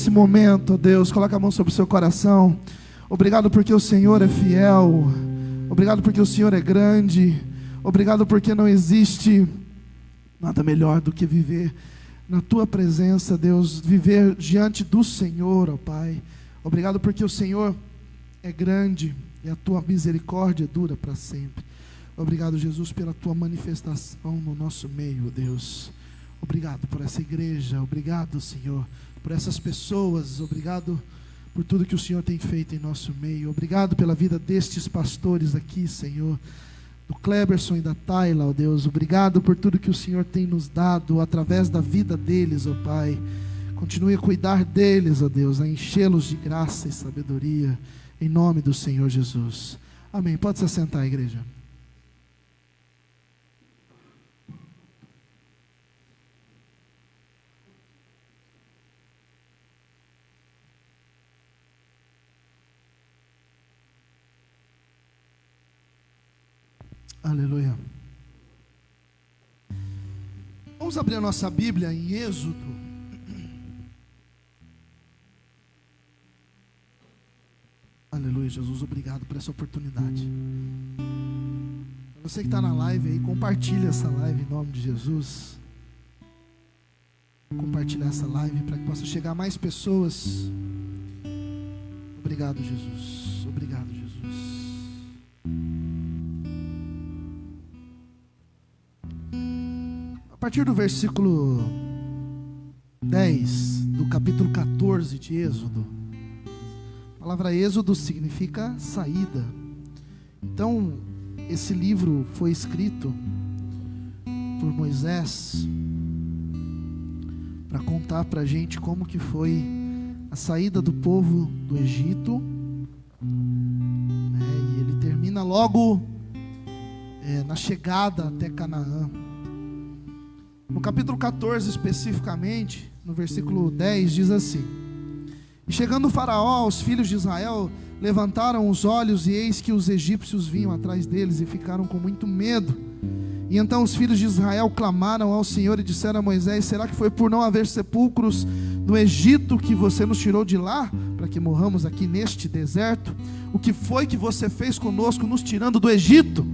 Nesse momento, Deus, coloca a mão sobre o seu coração. Obrigado porque o Senhor é fiel. Obrigado porque o Senhor é grande. Obrigado porque não existe nada melhor do que viver na tua presença, Deus, viver diante do Senhor, ó Pai. Obrigado porque o Senhor é grande e a tua misericórdia dura para sempre. Obrigado, Jesus, pela tua manifestação no nosso meio, Deus. Obrigado por essa igreja, obrigado, Senhor, por essas pessoas, obrigado por tudo que o Senhor tem feito em nosso meio. Obrigado pela vida destes pastores aqui, Senhor, do Cleberson e da Tayla, ó Deus. Obrigado por tudo que o Senhor tem nos dado através da vida deles, ó Pai. Continue a cuidar deles, ó Deus, a enchê-los de graça e sabedoria, em nome do Senhor Jesus. Amém. Pode se assentar, igreja. Aleluia. Vamos abrir a nossa Bíblia em Êxodo. Aleluia, Jesus, obrigado por essa oportunidade. Você que está na live aí, compartilha essa live em nome de Jesus. Compartilhar essa live para que possa chegar a mais pessoas. Obrigado, Jesus. Obrigado, Jesus. A partir do versículo 10 do capítulo 14 de Êxodo, a palavra Êxodo significa saída. Então, esse livro foi escrito por Moisés para contar para a gente como que foi a saída do povo do Egito, e ele termina logo na chegada até Canaã. No capítulo 14 especificamente, no versículo 10, diz assim: E chegando o faraó, os filhos de Israel levantaram os olhos, e eis que os egípcios vinham atrás deles, e ficaram com muito medo. E então os filhos de Israel clamaram ao Senhor e disseram a Moisés: será que foi por não haver sepulcros no Egito que você nos tirou de lá, para que morramos aqui neste deserto? O que foi que você fez conosco, nos tirando do Egito?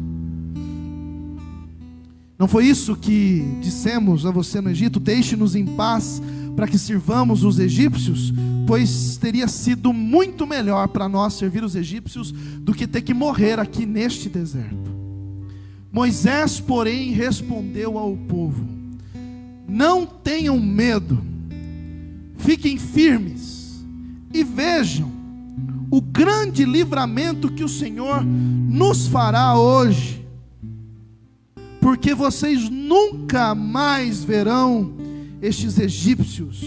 Não foi isso que dissemos a você no Egito: deixe-nos em paz para que sirvamos os egípcios? Pois teria sido muito melhor para nós servir os egípcios do que ter que morrer aqui neste deserto. Moisés, porém, respondeu ao povo: não tenham medo, fiquem firmes e vejam o grande livramento que o Senhor nos fará hoje, porque vocês nunca mais verão estes egípcios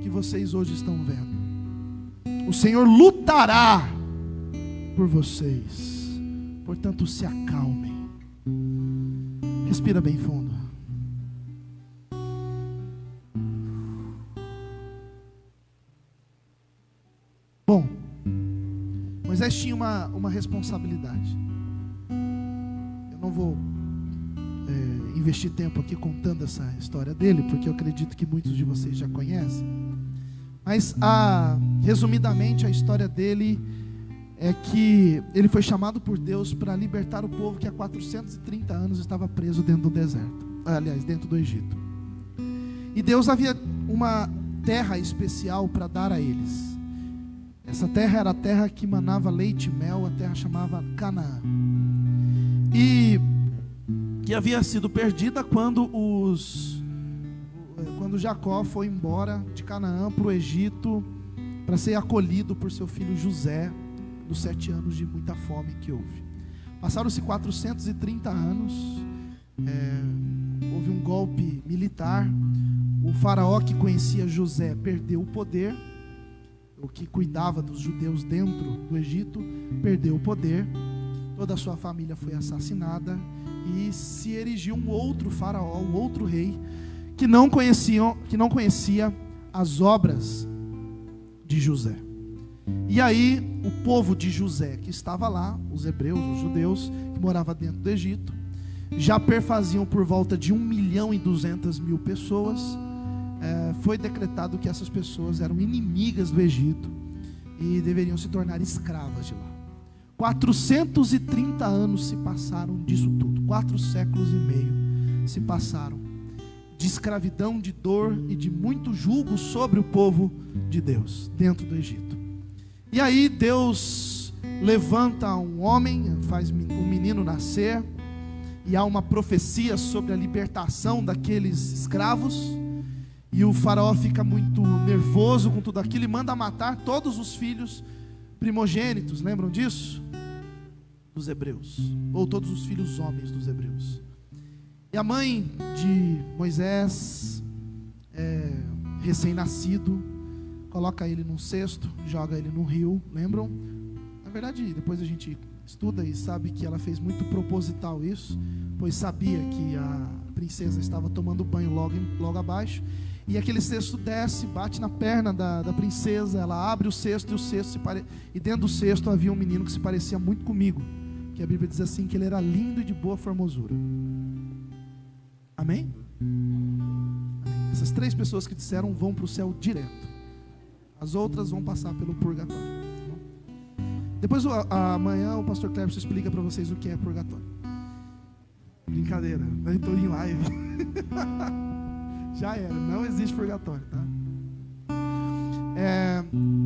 que vocês hoje estão vendo. O Senhor lutará por vocês, portanto se acalmem. Respira bem fundo. Bom, Moisés tinha uma responsabilidade. Eu não vou investir tempo aqui contando essa história dele, porque eu acredito que muitos de vocês já conhecem. Mas, resumidamente, a história dele é que ele foi chamado por Deus para libertar o povo que há 430 anos estava preso dentro do deserto, aliás, dentro do Egito. E Deus havia uma terra especial para dar a eles. Essa terra era a terra que manava leite e mel, a terra chamava Canaã. E que havia sido perdida quando Jacó foi embora de Canaã para o Egito, para ser acolhido por seu filho José, dos 7 anos de muita fome que houve. Passaram-se 430 anos, houve um golpe militar. O faraó que conhecia José perdeu o poder, o que cuidava dos judeus dentro do Egito perdeu o poder, toda a sua família foi assassinada, e se erigiu um outro faraó, um outro rei, que não conhecia as obras de José. E aí o povo de José que estava lá, os hebreus, os judeus que moravam dentro do Egito, já perfaziam por volta de 1.200.000 pessoas, foi decretado que essas pessoas eram inimigas do Egito e deveriam se tornar escravas de lá. 430 anos se passaram disso tudo, 4 séculos e meio se passaram de escravidão, de dor e de muito julgo sobre o povo de Deus dentro do Egito. E aí Deus levanta um homem, faz um menino nascer, e há uma profecia sobre a libertação daqueles escravos, e o faraó fica muito nervoso com tudo aquilo e manda matar todos os filhos primogênitos, lembram disso? Dos hebreus, ou todos os filhos homens dos hebreus. E a mãe de Moisés, recém-nascido, coloca ele num cesto, joga ele no rio, lembram? Na verdade, depois a gente estuda e sabe que ela fez muito proposital isso, pois sabia que a princesa estava tomando banho logo abaixo, e aquele cesto desce, bate na perna da princesa, ela abre o cesto, e dentro do cesto havia um menino que se parecia muito comigo, que a Bíblia diz assim, que ele era lindo e de boa formosura. Amém? Essas 3 pessoas que disseram vão para o céu direto, as outras vão passar pelo purgatório. Depois amanhã o pastor Cleberson explica para vocês o que é purgatório. Brincadeira, eu estou em live. Já era, não existe purgatório, tá?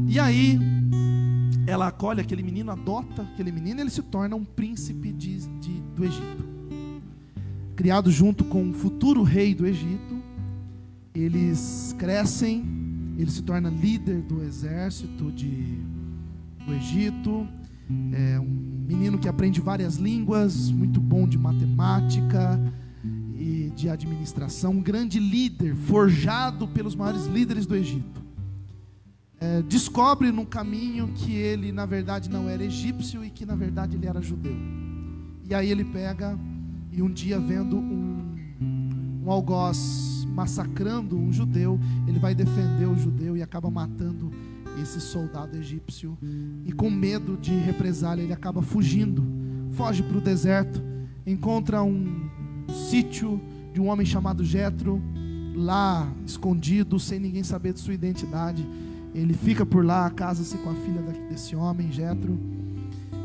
E aí ela acolhe aquele menino, adota aquele menino, e ele se torna um príncipe do Egito, criado junto com o futuro rei do Egito. Eles crescem, ele se torna líder do exército do Egito. É um menino que aprende várias línguas, muito bom de matemática e de administração, um grande líder, forjado pelos maiores líderes do Egito. Descobre no caminho que ele na verdade não era egípcio e que na verdade ele era judeu. E aí ele pega, e um dia vendo um algoz massacrando um judeu, ele vai defender o judeu e acaba matando esse soldado egípcio, e com medo de represália ele acaba fugindo, foge para o deserto, encontra um sítio de um homem chamado Jetro, lá escondido, sem ninguém saber de sua identidade. Ele fica por lá, casa-se com a filha desse homem, Jetro.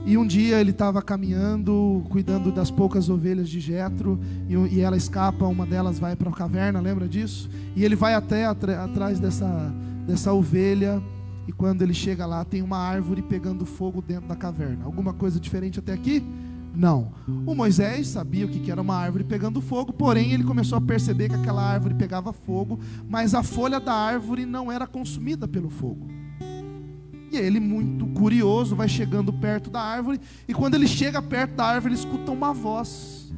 E um dia ele estava caminhando, cuidando das poucas ovelhas de Jetro, e ela escapa, uma delas vai para a caverna, lembra disso? E ele vai até atrás dessa ovelha, e quando ele chega lá, tem uma árvore pegando fogo dentro da caverna. Alguma coisa diferente até aqui? Não. O Moisés sabia o que era uma árvore pegando fogo, porém ele começou a perceber que aquela árvore pegava fogo, mas a folha da árvore não era consumida pelo fogo. E ele, muito curioso, vai chegando perto da árvore, e quando ele chega perto da árvore, ele escuta uma voz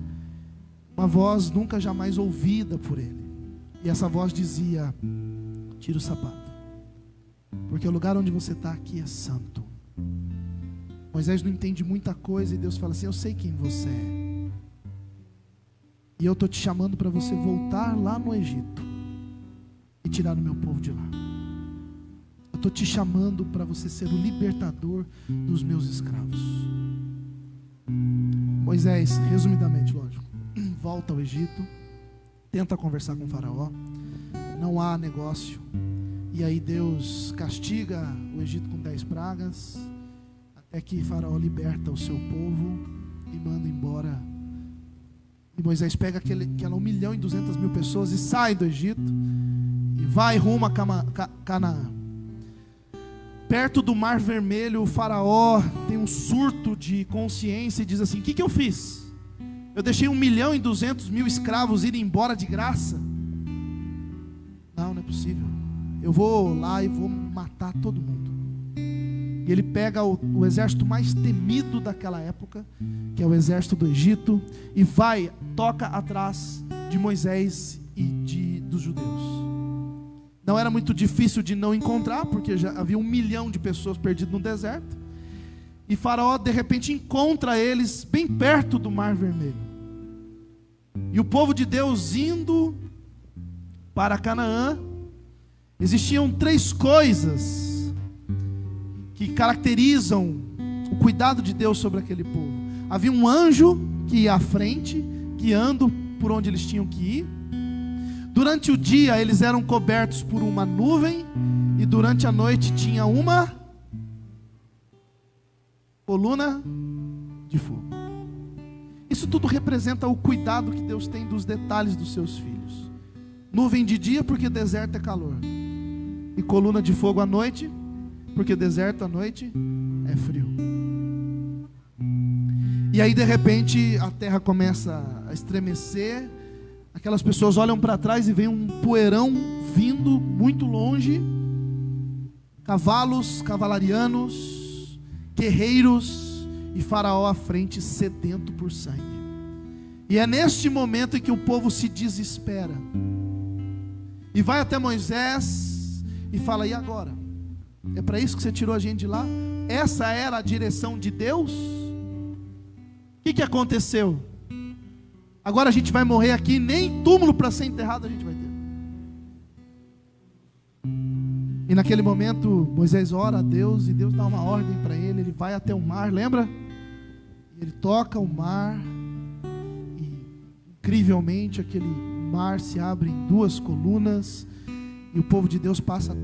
nunca jamais ouvida por ele. E essa voz dizia: tira o sapato, porque o lugar onde você está aqui é santo. Moisés não entende muita coisa, e Deus fala assim: eu sei quem você é, e eu estou te chamando para você voltar lá no Egito e tirar o meu povo de lá. Eu estou te chamando para você ser o libertador dos meus escravos. Moisés, resumidamente, lógico, volta ao Egito, tenta conversar com o faraó, não há negócio, e aí Deus castiga o Egito com 10 pragas, até que faraó liberta o seu povo e manda embora. E Moisés pega aquela 1.200.000 pessoas e sai do Egito e vai rumo a Canaã. Perto do Mar Vermelho, o faraó tem um surto de consciência e diz assim: o que eu fiz? Eu deixei 1.200.000 escravos irem embora de graça? Não é possível. Eu vou lá e vou matar todo mundo. E ele pega o exército mais temido daquela época, que é o exército do Egito, e toca atrás de Moisés e dos judeus. Não era muito difícil de não encontrar, porque já havia 1 milhão de pessoas perdidas no deserto. E Faraó de repente encontra eles bem perto do Mar Vermelho. E o povo de Deus indo para Canaã. Existiam 3 coisas que caracterizam o cuidado de Deus sobre aquele povo. Havia um anjo que ia à frente, guiando por onde eles tinham que ir. Durante o dia eles eram cobertos por uma nuvem, e durante a noite tinha uma coluna de fogo. Isso tudo representa o cuidado que Deus tem dos detalhes dos seus filhos. Nuvem de dia, porque deserto é calor, e coluna de fogo à noite, porque deserto à noite é frio. E aí de repente a terra começa a estremecer, aquelas pessoas olham para trás e veem um poeirão vindo muito longe, cavalos, cavalarianos, guerreiros, e Faraó à frente, sedento por sangue. E é neste momento em que o povo se desespera, e vai até Moisés e fala: e agora? É para isso que você tirou a gente de lá? Essa era a direção de Deus? O que aconteceu? Agora a gente vai morrer aqui, nem túmulo para ser enterrado a gente vai ter. E naquele momento Moisés ora a Deus, e Deus dá uma ordem para ele. Ele vai até o mar, lembra? Ele toca o mar, e incrivelmente aquele mar se abre em duas colunas, e o povo de Deus passa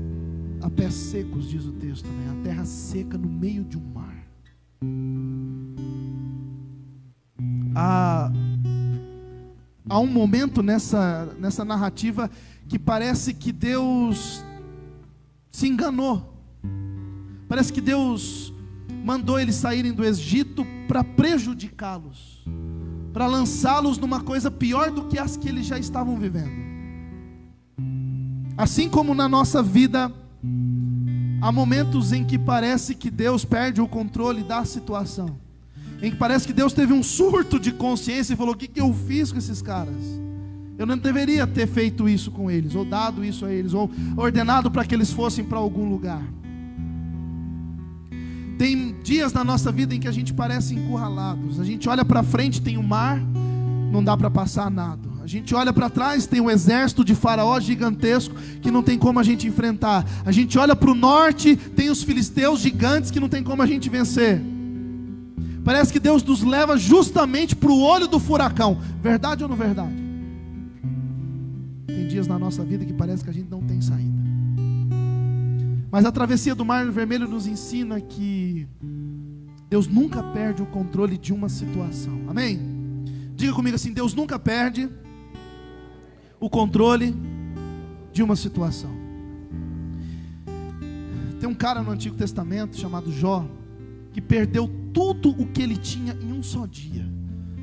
a pés secos, diz o texto também, a terra seca no meio de um mar. Há um momento nessa narrativa que parece que Deus se enganou. Parece que Deus mandou eles saírem do Egito para prejudicá-los, para lançá-los numa coisa pior do que as que eles já estavam vivendo. Assim como na nossa vida, há momentos em que parece que Deus perde o controle da situação, em que parece que Deus teve um surto de consciência e falou: o que eu fiz com esses caras? Eu não deveria ter feito isso com eles, ou dado isso a eles, ou ordenado para que eles fossem para algum lugar. Tem dias na nossa vida em que a gente parece encurralados. A gente olha para frente, tem o mar, não dá para passar nada. A gente olha para trás, tem um exército de Faraó gigantesco que não tem como a gente enfrentar. A gente olha para o norte, tem os filisteus gigantes que não tem como a gente vencer. Parece que Deus nos leva justamente para o olho do furacão. Verdade ou não verdade? Tem dias na nossa vida que parece que a gente não tem saída. Mas a travessia do Mar Vermelho nos ensina que Deus nunca perde o controle de uma situação. Amém? Diga comigo assim: Deus nunca perde o controle de uma situação. Tem um cara no Antigo Testamento chamado Jó, que perdeu tudo o que ele tinha em um só dia.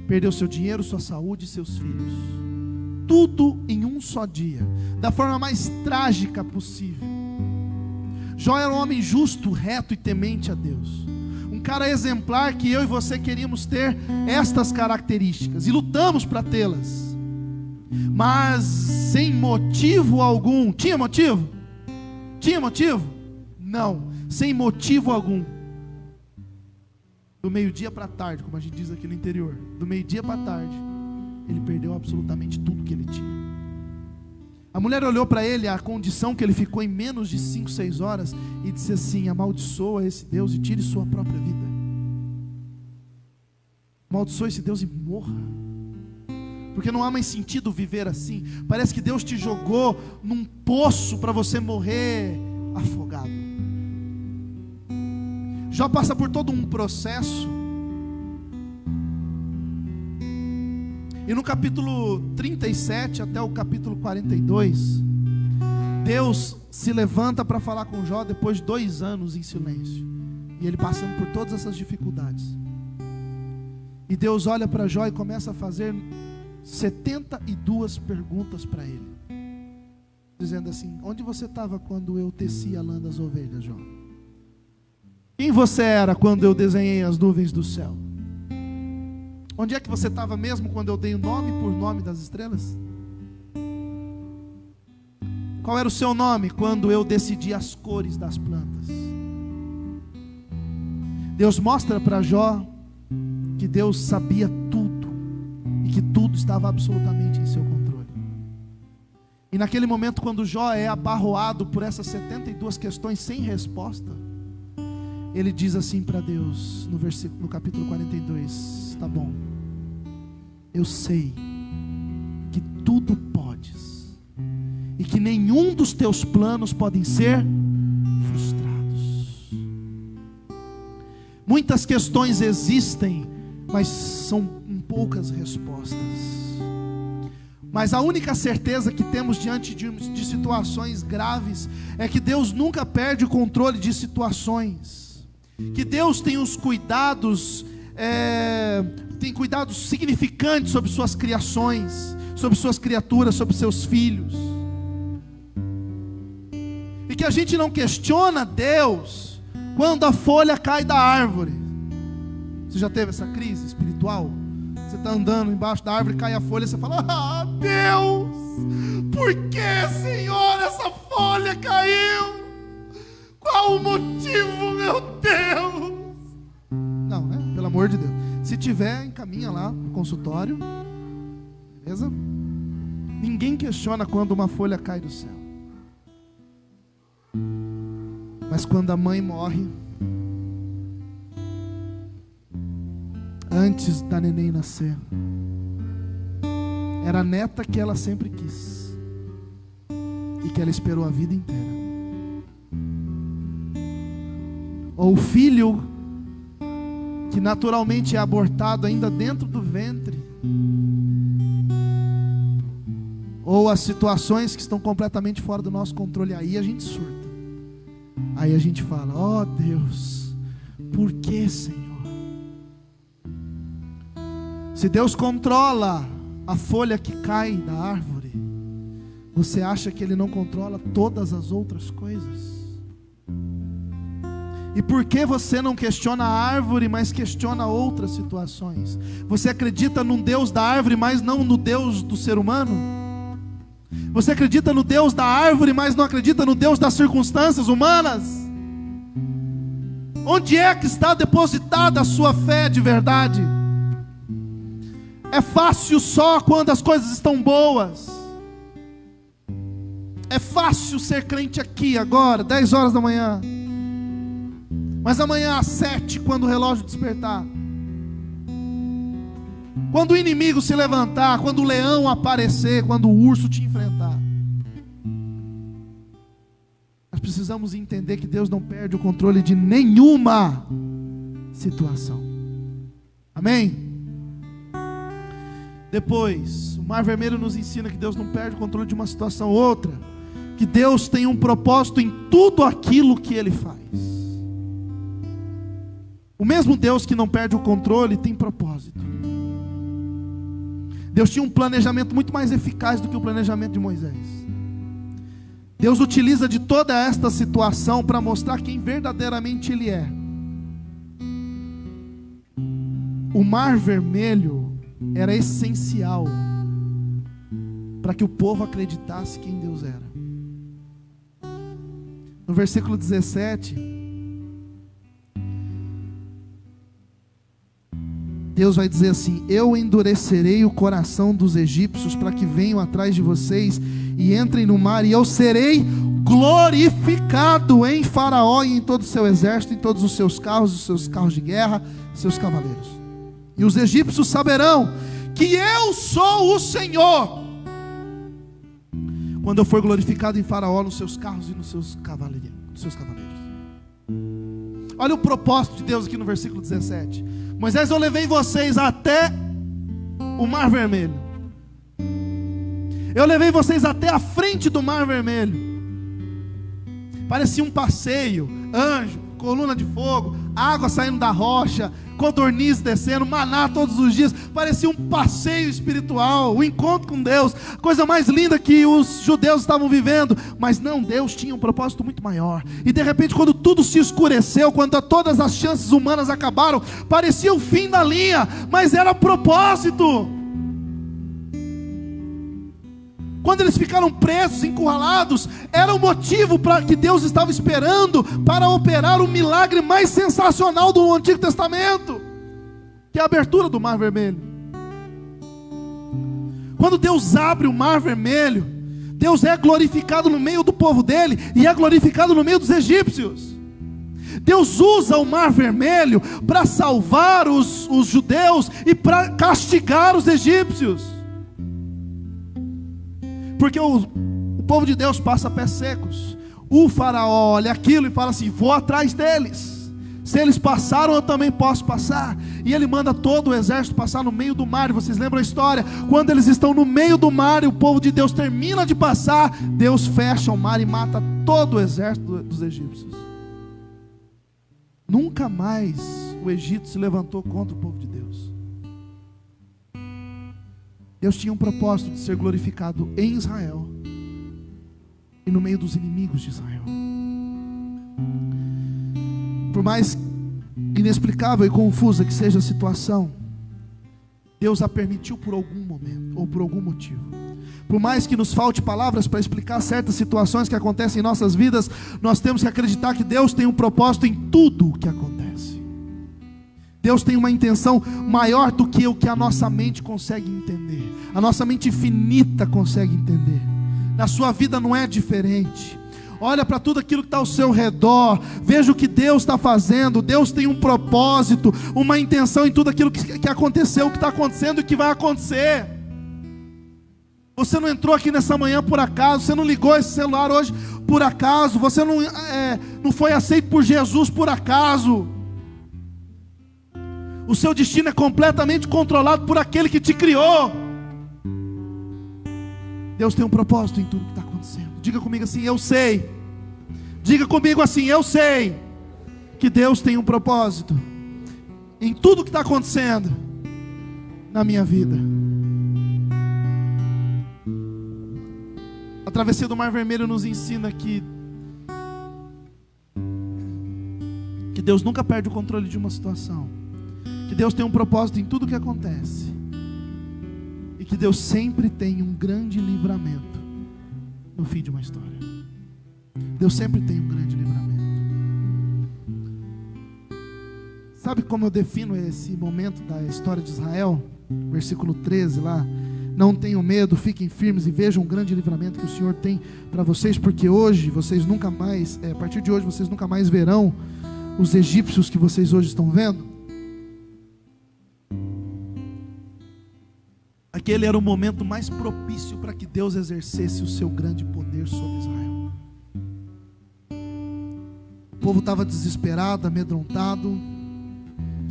Perdeu seu dinheiro, sua saúde e seus filhos. Tudo em um só dia, da forma mais trágica possível. Jó era um homem justo, reto e temente a Deus. Um cara exemplar que eu e você queríamos ter estas características, e lutamos para tê-las. Mas sem motivo algum. Tinha motivo? Tinha motivo? Não, sem motivo algum. Do meio-dia para a tarde, como a gente diz aqui no interior, do meio-dia para a tarde, ele perdeu absolutamente tudo que ele tinha. A mulher olhou para ele, a condição que ele ficou em menos de 5, 6 horas, e disse assim: amaldiçoa esse Deus e tire sua própria vida. Amaldiçoa esse Deus e morra, porque não há mais sentido viver assim. Parece que Deus te jogou num poço para você morrer afogado. Jó passa por todo um processo, e no capítulo 37 até o capítulo 42, Deus se levanta para falar com Jó depois de 2 anos em silêncio, e ele passando por todas essas dificuldades. E Deus olha para Jó e começa a fazer 72 perguntas para ele, dizendo assim: onde você estava quando eu teci a lã das ovelhas, Jó? Quem você era quando eu desenhei as nuvens do céu? Onde é que você estava mesmo quando eu dei o nome por nome das estrelas? Qual era o seu nome quando eu decidi as cores das plantas? Deus mostra para Jó que Deus sabia tudo, e que tudo estava absolutamente em seu controle. E naquele momento, quando Jó é abarroado por essas 72 questões sem resposta, ele diz assim para Deus, no capítulo 42: tá bom, eu sei que tudo podes, e que nenhum dos teus planos podem ser frustrados. Muitas questões existem, mas são poucas respostas. Mas a única certeza que temos diante de situações graves é que Deus nunca perde o controle de situações, que Deus tem os cuidados, tem cuidados significantes sobre suas criações, sobre suas criaturas, sobre seus filhos, e que a gente não questiona Deus quando a folha cai da árvore. Você já teve essa crise espiritual? Você está andando embaixo da árvore, cai a folha, você fala: ah, Deus, por que, Senhor, essa folha caiu? Qual o motivo, meu Deus? Não, né? Pelo amor de Deus. Se tiver, encaminha lá no consultório, beleza? Ninguém questiona quando uma folha cai do céu. Mas quando a mãe morre, antes da neném nascer, era a neta que ela sempre quis e que ela esperou a vida inteira, ou o filho que naturalmente é abortado ainda dentro do ventre, ou as situações que estão completamente fora do nosso controle. Aí a gente surta, aí a gente fala: ó Deus, por que, Senhor? Se Deus controla a folha que cai da árvore, você acha que Ele não controla todas as outras coisas? E por que você não questiona a árvore, mas questiona outras situações? Você acredita num Deus da árvore, mas não no Deus do ser humano? Você acredita no Deus da árvore, mas não acredita no Deus das circunstâncias humanas? Onde é que está depositada a sua fé de verdade? É fácil só quando as coisas estão boas. É fácil ser crente aqui agora, 10 horas da manhã. Mas amanhã às 7, quando o relógio despertar, quando o inimigo se levantar, quando o leão aparecer, quando o urso te enfrentar, nós precisamos entender que Deus não perde o controle de nenhuma situação. Amém? Depois, o Mar Vermelho nos ensina que Deus não perde o controle de uma situação ou outra, que Deus tem um propósito em tudo aquilo que Ele faz. O mesmo Deus que não perde o controle tem propósito. Deus tinha um planejamento muito mais eficaz do que o planejamento de Moisés. Deus utiliza de toda esta situação para mostrar quem verdadeiramente Ele é. O Mar Vermelho era essencial para que o povo acreditasse quem Deus era. No versículo 17, Deus vai dizer assim: eu endurecerei o coração dos egípcios para que venham atrás de vocês e entrem no mar, e eu serei glorificado em Faraó e em todo o seu exército, em todos os seus carros de guerra, seus cavaleiros. E os egípcios saberão que eu sou o Senhor, quando eu for glorificado em Faraó, nos seus carros e nos seus cavaleiros. Olha o propósito de Deus aqui no versículo 17. Moisés, eu levei vocês até o Mar Vermelho. Eu levei vocês até a frente do Mar Vermelho. Parecia um passeio, anjo, coluna de fogo, água saindo da rocha, codorniz descendo, maná todos os dias. Parecia um passeio espiritual, um encontro com Deus, coisa mais linda que os judeus estavam vivendo. Mas não, Deus tinha um propósito muito maior. E de repente, quando tudo se escureceu, quando todas as chances humanas acabaram, parecia o fim da linha, mas era propósito. Quando eles ficaram presos, encurralados, era o motivo para que Deus estava esperando para operar o milagre mais sensacional do Antigo Testamento, que é a abertura do Mar Vermelho. Quando Deus abre o Mar Vermelho, Deus é glorificado no meio do povo dele e é glorificado no meio dos egípcios. Deus usa o Mar Vermelho para salvar os judeus e para castigar os egípcios. Porque o povo de Deus passa pés secos. O faraó olha aquilo e fala assim: vou atrás deles. Se eles passaram, eu também posso passar. E ele manda todo o exército passar no meio do mar. E vocês lembram a história? Quando eles estão no meio do mar e o povo de Deus termina de passar, Deus fecha o mar e mata todo o exército dos egípcios. Nunca mais o Egito se levantou contra o povo de Deus. Deus tinha um propósito de ser glorificado em Israel e no meio dos inimigos de Israel. Por mais inexplicável e confusa que seja a situação, Deus a permitiu por algum momento ou por algum motivo. Por mais que nos falte palavras para explicar certas situações que acontecem em nossas vidas, nós temos que acreditar que Deus tem um propósito em tudo o que acontece. Deus tem uma intenção maior do que o que a nossa mente consegue entender. A nossa mente finita consegue entender. Na sua vida não é diferente. Olha para tudo aquilo que está ao seu redor, veja o que Deus está fazendo. Deus tem um propósito, uma intenção em tudo aquilo que aconteceu, que está acontecendo e que vai acontecer. Você não entrou aqui nessa manhã por acaso, você não ligou esse celular hoje por acaso, você não foi aceito por Jesus por acaso. O seu destino é completamente controlado por aquele que te criou. Deus tem um propósito em tudo que está acontecendo. Diga comigo assim: eu sei. Diga comigo assim: eu sei que Deus tem um propósito em tudo que está acontecendo na minha vida. A travessia do Mar Vermelho nos ensina que Deus nunca perde o controle de uma situação, que Deus tem um propósito em tudo que acontece, e que Deus sempre tem um grande livramento no fim de uma história. Deus sempre tem um grande livramento. Sabe como eu defino esse momento da história de Israel? Versículo 13 lá: não tenham medo, fiquem firmes e vejam um grande livramento que o Senhor tem para vocês, porque hoje vocês nunca mais, a partir de hoje vocês nunca mais verão os egípcios que vocês hoje estão vendo. Aquele era o momento mais propício para que Deus exercesse o seu grande poder sobre Israel. O povo estava desesperado, amedrontado,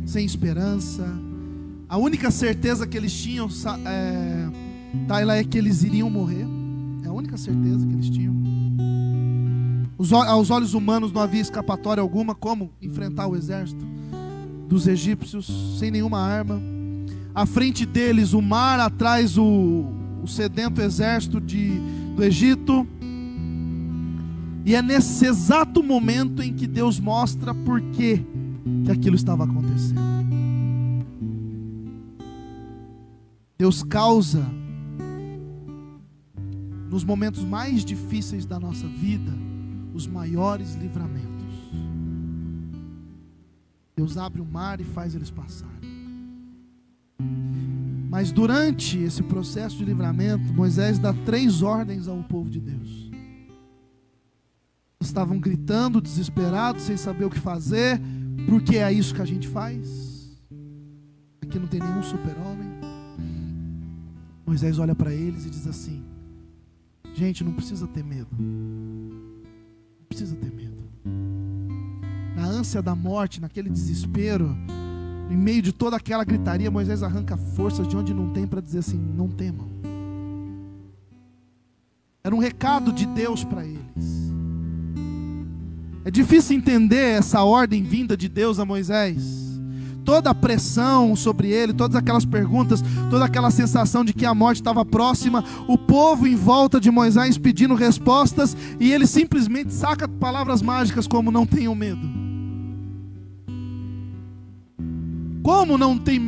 sem esperança. A única certeza que eles tinham, Taila, é que eles iriam morrer. É a única certeza que eles tinham. Aos olhos humanos não havia escapatória alguma. Como enfrentar o exército dos egípcios sem nenhuma arma? À frente deles o mar, atrás o sedento exército do Egito. E é nesse exato momento em que Deus mostra por que aquilo estava acontecendo. Deus causa, nos momentos mais difíceis da nossa vida, os maiores livramentos. Deus abre o mar e faz eles passarem. Mas durante esse processo de livramento, Moisés dá 3 ordens ao povo de Deus. Estavam gritando, desesperados, sem saber o que fazer, porque é isso que a gente faz. Aqui não tem nenhum super-homem. Moisés olha para eles e diz assim: gente, não precisa ter medo. Não precisa ter medo. Na ânsia da morte, naquele desespero, em meio de toda aquela gritaria, Moisés arranca forças de onde não tem para dizer assim: não temam. Era um recado de Deus para eles. É difícil entender essa ordem vinda de Deus a Moisés. Toda a pressão sobre ele, todas aquelas perguntas, toda aquela sensação de que a morte estava próxima, o povo em volta de Moisés pedindo respostas, e ele simplesmente saca palavras mágicas como: não tenham medo. Como não ter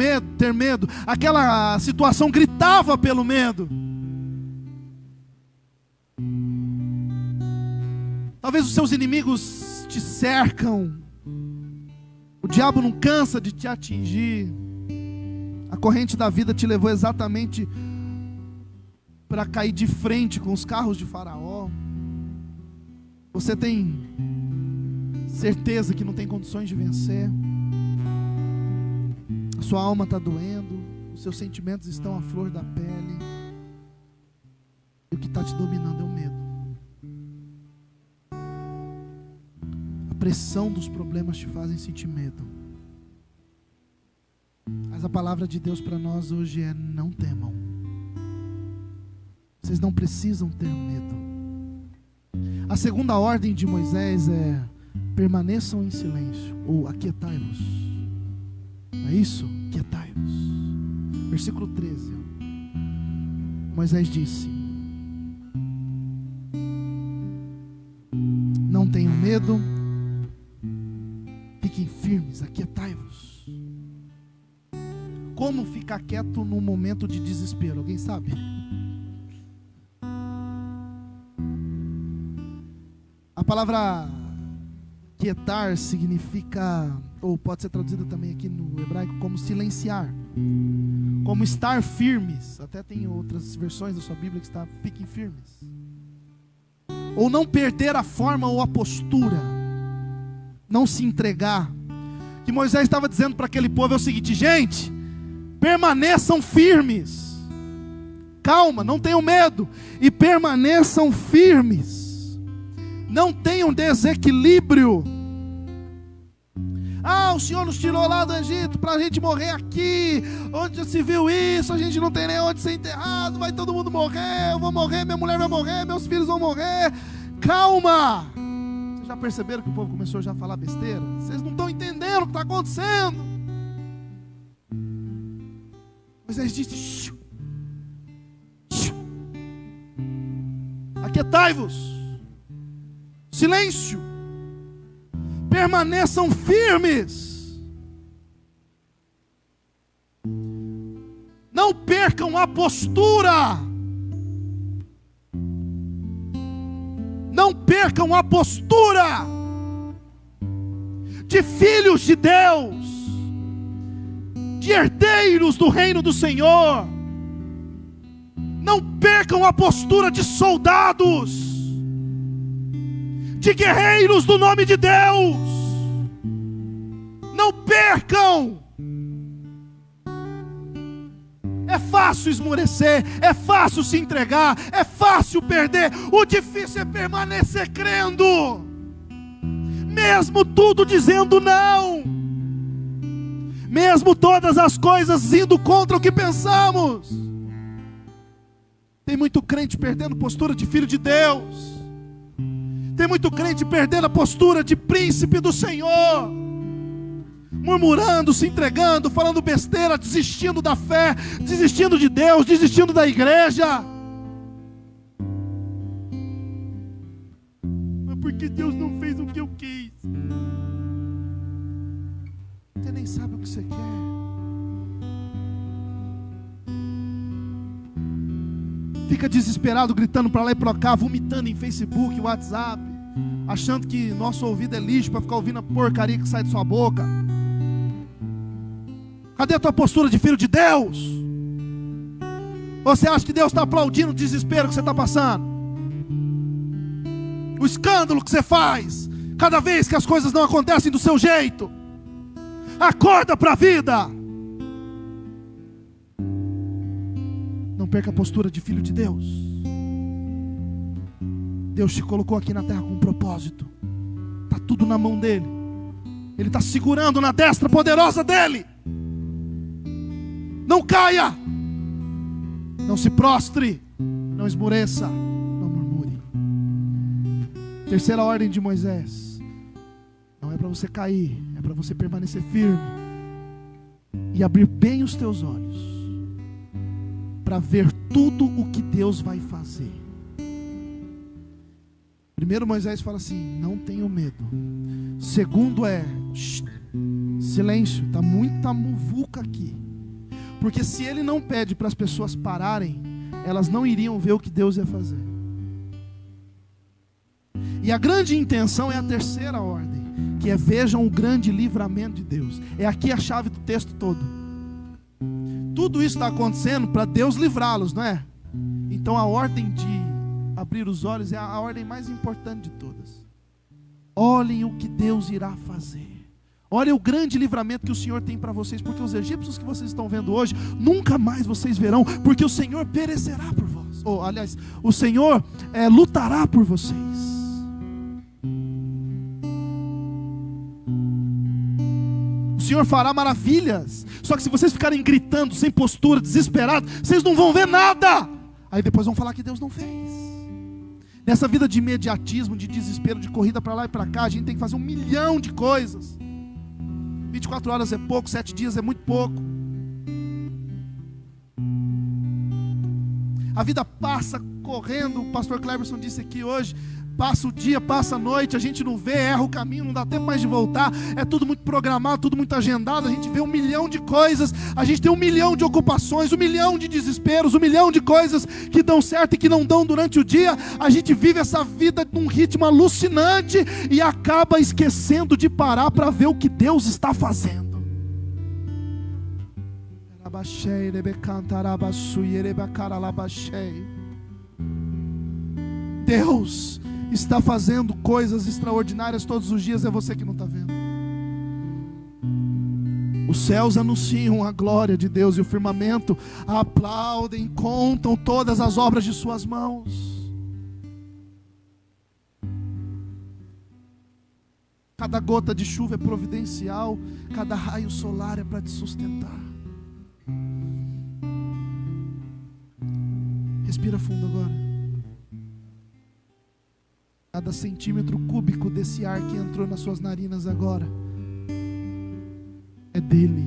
medo? Aquela situação gritava pelo medo. Talvez os seus inimigos te cercam. O diabo não cansa de te atingir. A corrente da vida te levou exatamente para cair de frente com os carros de Faraó. Você tem certeza que não tem condições de vencer. A sua alma está doendo. Os seus sentimentos estão à flor da pele. E o que está te dominando é o medo. pressão dos problemas te fazem sentir medo. Mas a palavra de Deus para nós hoje é: não temam. Vocês não precisam ter medo. A segunda ordem de Moisés é: permaneçam em silêncio, ou aquietai-vos. Não é isso? Aquietai-vos. Versículo 13. Moisés disse: não tenham medo, fiquem firmes, aquietai-vos. Como ficar quieto num momento de desespero? Alguém sabe? A palavra quietar significa, ou pode ser traduzida também aqui no hebraico como silenciar, como estar firmes. Até tem outras versões da sua Bíblia que está: fiquem firmes. Ou não perder a forma ou a postura, não se entregar. O que Moisés estava dizendo para aquele povo é o seguinte: gente, permaneçam firmes, calma, não tenham medo, e permaneçam firmes, não tenham desequilíbrio. O Senhor nos tirou lá do Egito para a gente morrer aqui. Onde já se viu isso? A gente não tem nem onde ser enterrado. Vai todo mundo morrer. Eu vou morrer, minha mulher vai morrer, meus filhos vão morrer. Calma. Vocês já perceberam que o povo começou já a falar besteira? Vocês não estão entendendo o que está acontecendo. Moisés disse: aquietai-vos, silêncio, permaneçam firmes, não percam a postura, não percam a postura de filhos de Deus, de herdeiros do reino do Senhor. Não percam a postura de soldados, de guerreiros do nome de Deus. Não percam. É fácil esmorecer, é fácil se entregar, é fácil perder. O difícil é permanecer crendo, mesmo tudo dizendo não, mesmo todas as coisas indo contra o que pensamos. Tem muito crente perdendo postura de filho de Deus. Tem muito crente perdendo a postura de príncipe do Senhor, murmurando, se entregando, falando besteira, desistindo da fé, desistindo de Deus, desistindo da igreja. Mas porque Deus não fez o que eu quis? Você nem sabe o que você quer. Fica desesperado, gritando para lá e para cá, vomitando em Facebook, WhatsApp, achando que nosso ouvido é lixo para ficar ouvindo a porcaria que sai de sua boca. Cadê a tua postura de filho de Deus? Você acha que Deus está aplaudindo o desespero que você está passando? O escândalo que você faz cada vez que as coisas não acontecem do seu jeito? Acorda para a vida. Não perca a postura de filho de Deus. Deus te colocou aqui na terra com um propósito. Está tudo na mão dele. Ele está segurando na destra poderosa dele. Não caia, não se prostre, não esmoreça, não murmure. Terceira ordem de Moisés: não é para você cair, é para você permanecer firme e abrir bem os teus olhos para ver tudo o que Deus vai fazer. Primeiro, Moisés fala assim: não tenham medo. Segundo é: silêncio, está muita muvuca aqui. Porque se ele não pede para as pessoas pararem, elas não iriam ver o que Deus ia fazer. E a grande intenção é a terceira ordem, que é: vejam o grande livramento de Deus. É aqui a chave do texto todo. Tudo isso está acontecendo para Deus livrá-los, não é? Então a ordem de abrir os olhos é a ordem mais importante de todas. Olhem o que Deus irá fazer. Olha o grande livramento que o Senhor tem para vocês, porque os egípcios que vocês estão vendo hoje, nunca mais vocês verão, porque o Senhor perecerá por vós. Aliás, o Senhor lutará por vocês. Senhor fará maravilhas. Só que se vocês ficarem gritando, sem postura, desesperados, vocês não vão ver nada. Aí depois vão falar que Deus não fez. Nessa vida de imediatismo, de desespero, de corrida para lá e para cá, a gente tem que fazer 1 milhão de coisas. 24 horas é pouco, 7 dias é muito pouco. A vida passa correndo, o pastor Cleberson disse aqui hoje, passa o dia, passa a noite, a gente não vê, erra o caminho, não dá tempo mais de voltar, é tudo muito programado, tudo muito agendado, a gente vê 1 milhão de coisas, a gente tem 1 milhão de ocupações, 1 milhão de desesperos, 1 milhão de coisas que dão certo e que não dão durante o dia. A gente vive essa vida num ritmo alucinante e acaba esquecendo de parar para ver o que Deus está fazendo. Deus está fazendo coisas extraordinárias todos os dias, é você que não está vendo. Os céus anunciam a glória de Deus e o firmamento aplaudem, contam todas as obras de suas mãos. Cada gota de chuva é providencial, cada raio solar é para te sustentar. Respira fundo agora. Cada centímetro cúbico desse ar que entrou nas suas narinas agora é dele.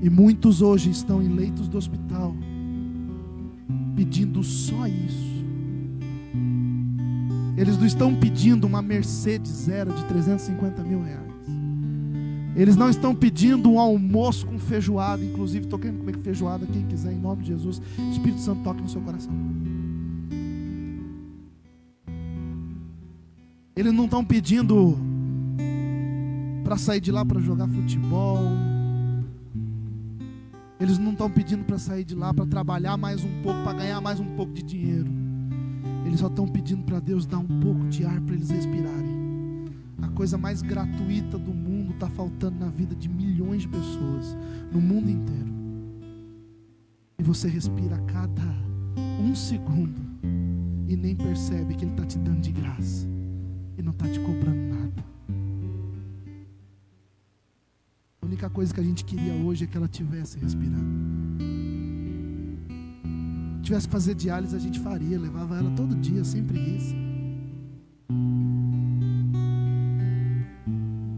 E muitos hoje estão em leitos do hospital pedindo só isso. Eles não estão pedindo uma Mercedes zero de 350 mil reais. Eles não estão pedindo um almoço com feijoada. Inclusive estou querendo comer feijoada, quem quiser, em nome de Jesus. Espírito Santo toque no seu coração. Eles não estão pedindo para sair de lá para jogar futebol. Eles não estão pedindo para sair de lá para trabalhar mais um pouco, para ganhar mais um pouco de dinheiro. Eles só estão pedindo para Deus dar um pouco de ar para eles respirarem. A coisa mais gratuita do mundo está faltando na vida de milhões de pessoas no mundo inteiro. E você respira a cada 1 segundo e nem percebe que Ele está te dando de graça e não está te cobrando nada. A única coisa que a gente queria hoje é que ela estivesse respirando. Se tivesse que fazer diálise, a gente faria, levava ela todo dia, sem preguiça.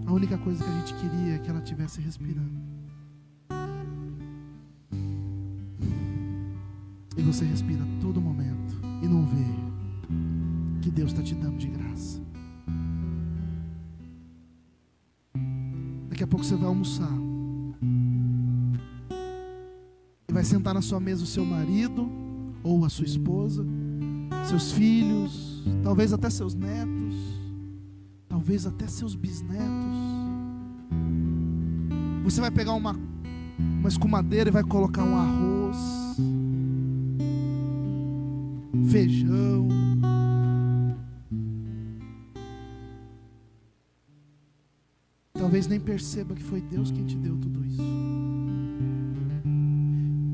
A única coisa que a gente queria é que ela estivesse respirando. E você respira a todo momento e não vê que Deus está te dando de graça. Daqui a pouco você vai almoçar e vai sentar na sua mesa o seu marido ou a sua esposa, seus filhos, talvez até seus netos, talvez até seus bisnetos. Você vai pegar uma escumadeira e vai colocar um arroz, feijão, talvez nem perceba que foi Deus quem te deu tudo isso.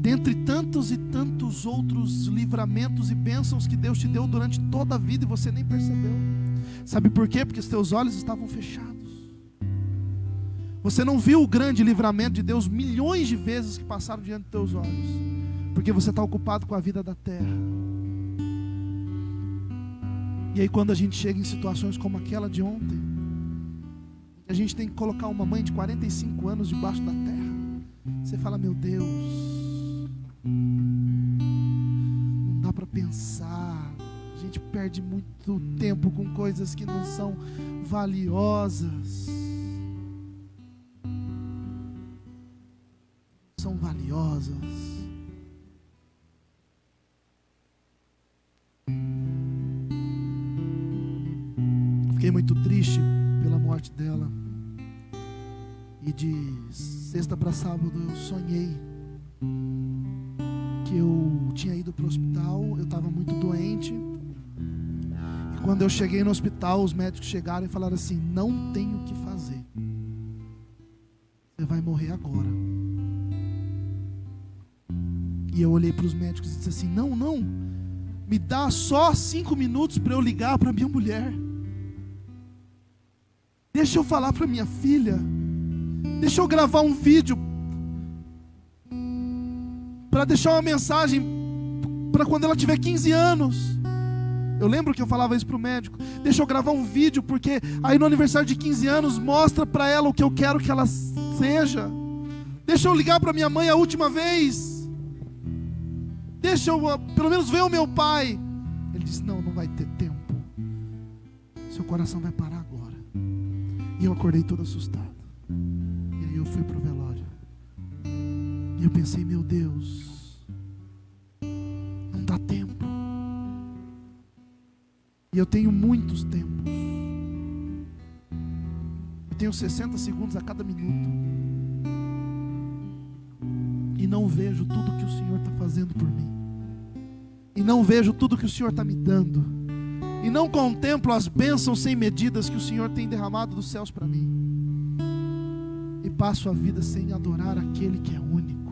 Dentre tantos e tantos outros livramentos e bênçãos que Deus te deu durante toda a vida e você nem percebeu. Sabe por quê? Porque os teus olhos estavam fechados. Você não viu o grande livramento de Deus milhões de vezes que passaram diante dos teus olhos, porque você está ocupado com a vida da terra. E aí quando a gente chega em situações como aquela de ontem, a gente tem que colocar uma mãe de 45 anos debaixo da terra, você fala, meu Deus, não dá para pensar. A gente perde muito tempo com coisas que não são valiosas. São valiosas. Fiquei muito triste pela morte dela. E de sexta para sábado eu sonhei que eu tinha ido para o hospital. Eu estava muito doente. E quando eu cheguei no hospital, os médicos chegaram e falaram assim: não tem o que fazer, você vai morrer agora. E eu olhei para os médicos e disse assim: não, me dá só 5 minutos para eu ligar para minha mulher. Deixa eu falar para minha filha. Deixa eu gravar um vídeo para deixar uma mensagem para quando ela tiver 15 anos. Eu lembro que eu falava isso para o médico. Deixa eu gravar um vídeo, porque aí no aniversário de 15 anos mostra para ela o que eu quero que ela seja. Deixa eu ligar para minha mãe a última vez. Deixa eu pelo menos ver o meu pai. Ele disse: não vai ter tempo. Seu coração vai parar agora. E eu acordei todo assustado. E aí eu fui para o velório. E eu pensei: meu Deus, não dá tempo. E eu tenho muitos tempos. Eu tenho 60 segundos a cada minuto. E não vejo tudo que o Senhor está fazendo por mim. E não vejo tudo que o Senhor está me dando. E não contemplo as bênçãos sem medidas que o Senhor tem derramado dos céus para mim. E passo a vida sem adorar aquele que é único.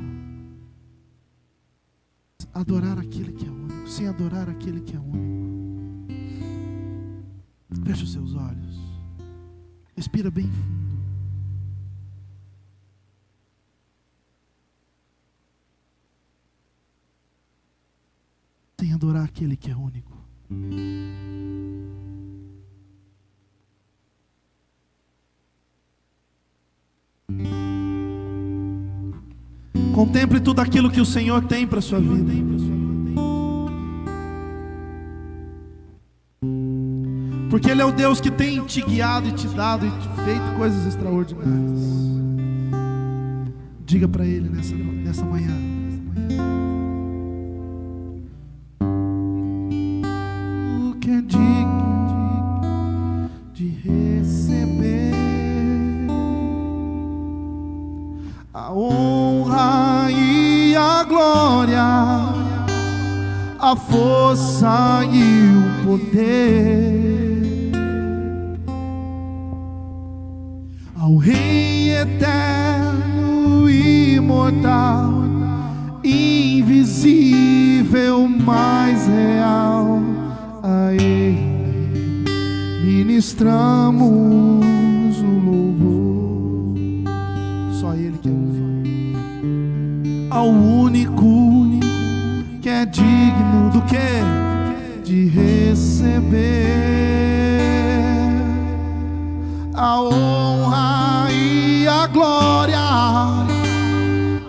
Adorar aquele que é único. Sem adorar aquele que é único. Feche os seus olhos. Respira bem fundo. Sem adorar aquele que é único. Contemple tudo aquilo que o Senhor tem para a sua vida. Porque Ele é o Deus que tem te guiado e te dado e te feito coisas extraordinárias. Diga para Ele nessa manhã. O que é digno de receber a honra e a glória, a força e o poder ao Rei eterno, imortal, invisível, mais real. A Ele ministramos o louvor. Só Ele que é louvor. Ao único que é digno do que? De receber a honra e a glória,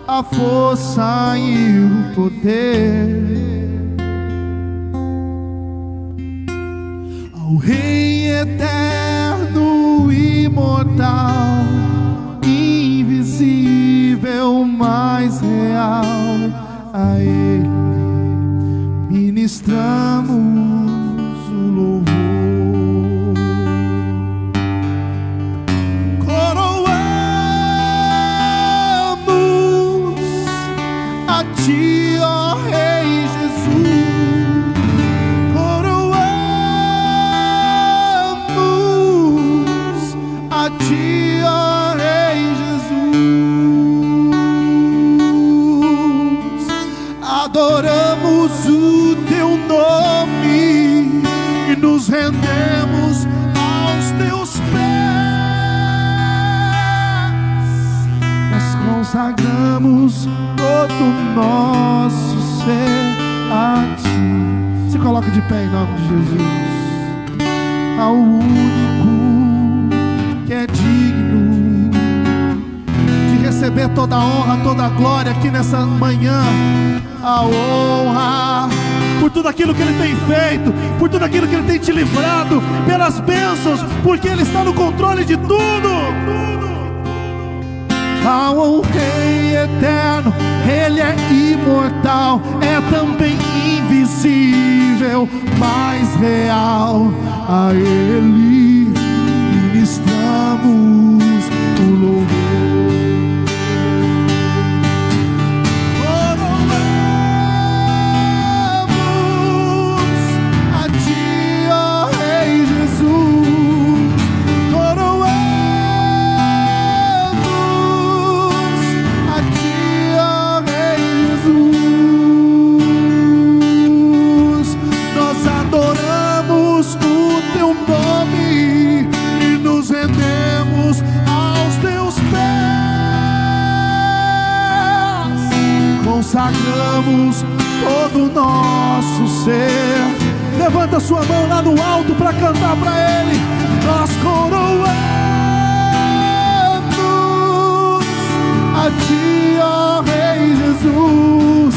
a força e o poder ao Rei eterno, imortal, invisível, mais real. A Ele ministramos o louvor. Ó Rei Jesus, coroamos a Ti, ó Rei Jesus, adoramos o Teu nome e nos rendemos aos Teus pés. Nós consagramos todo nosso ser a Ti. Se coloca de pé em nome de Jesus. Ao único que é digno de receber toda a honra, toda a glória aqui nessa manhã. A honra por tudo aquilo que Ele tem feito, por tudo aquilo que Ele tem te livrado, pelas bênçãos, porque Ele está no controle de tudo. Ao Rei eterno, Ele é imortal, é também invisível, mais real. A Ele ministramos o louvor. Adoramos o Teu nome consagramos todo o nosso ser. Levanta sua mão lá no alto para cantar para Ele. Nós coroamos a Ti, ó Rei Jesus.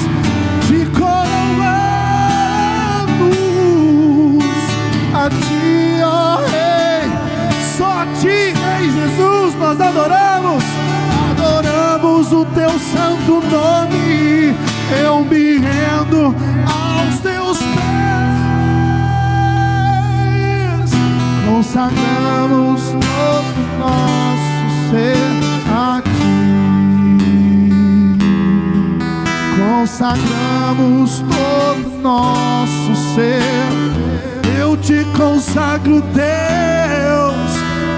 Te coroamos a Ti, ó Rei. Só a Ti, Rei Jesus, nós adoramos. Adoramos o Teu santo nome. Eu me rendo aos Teus pés. Consagramos todo o nosso ser a Ti. Consagramos todo o nosso ser. Eu Te consagro, Deus.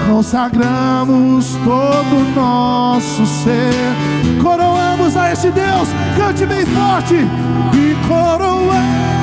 Consagramos todo o nosso ser. Coroamos a este Deus. Cante bem forte. E coroamos